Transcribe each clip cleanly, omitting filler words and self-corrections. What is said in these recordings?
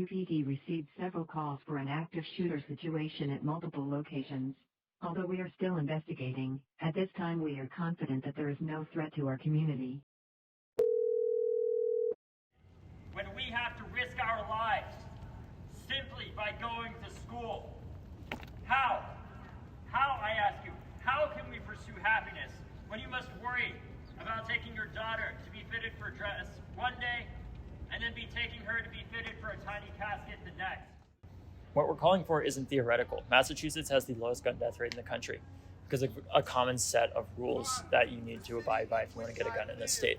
UPD received several calls for an active shooter situation at multiple locations. Although we are still investigating, at this time we are confident that there is no threat to our community. When we have to risk our lives simply by going to school, how, I ask you, how can we pursue happiness when you must worry about taking your daughter to be fitted for dress one day and then be taking her to be fitted for a tiny casket the next? What we're calling for isn't theoretical. Massachusetts has the lowest gun death rate in the country because of a common set of rules that you need to abide by if you want to get a gun in this state.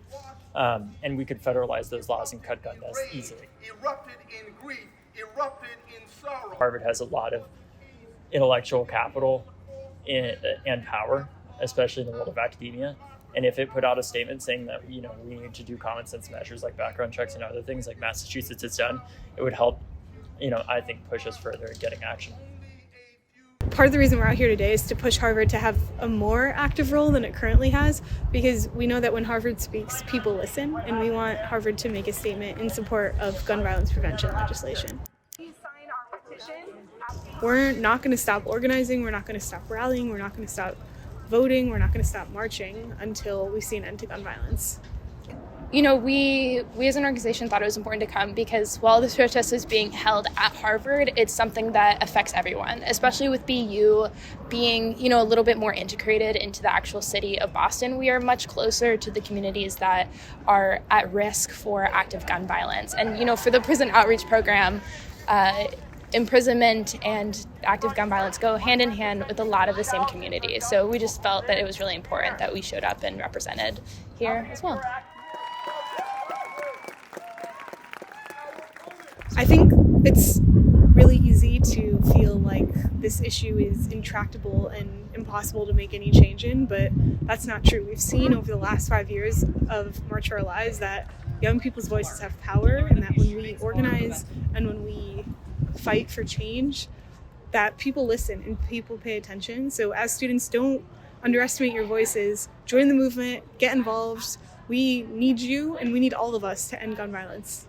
And we could federalize those laws and cut gun deaths easily. Erupted in grief, erupted in sorrow. Harvard has a lot of intellectual capital and power, especially in the world of academia. And if it put out a statement saying that, we need to do common sense measures like background checks and other things like Massachusetts has done, it would help, I think, push us further in getting action. Part of the reason we're out here today is to push Harvard to have a more active role than it currently has, because we know that when Harvard speaks, people listen, and we want Harvard to make a statement in support of gun violence prevention legislation. We're not going to stop organizing, we're not going to stop rallying, we're not going to stop voting, we're not going to stop marching until we see an end to gun violence. We as an organization thought it was important to come because while this protest is being held at Harvard, it's something that affects everyone, especially with BU being, a little bit more integrated into the actual city of Boston. We are much closer to the communities that are at risk for active gun violence. And, for the prison outreach program, imprisonment and active gun violence go hand in hand with a lot of the same communities. So we just felt that it was really important that we showed up and represented here as well. I think it's really easy to feel like this issue is intractable and impossible to make any change in, but that's not true. We've seen over the last 5 years of March for Our Lives that young people's voices have power, and that when we organize and when we fight for change, that people listen and people pay attention. So as students, don't underestimate your voices. Join the movement, get involved. We need you, and we need all of us to end gun violence.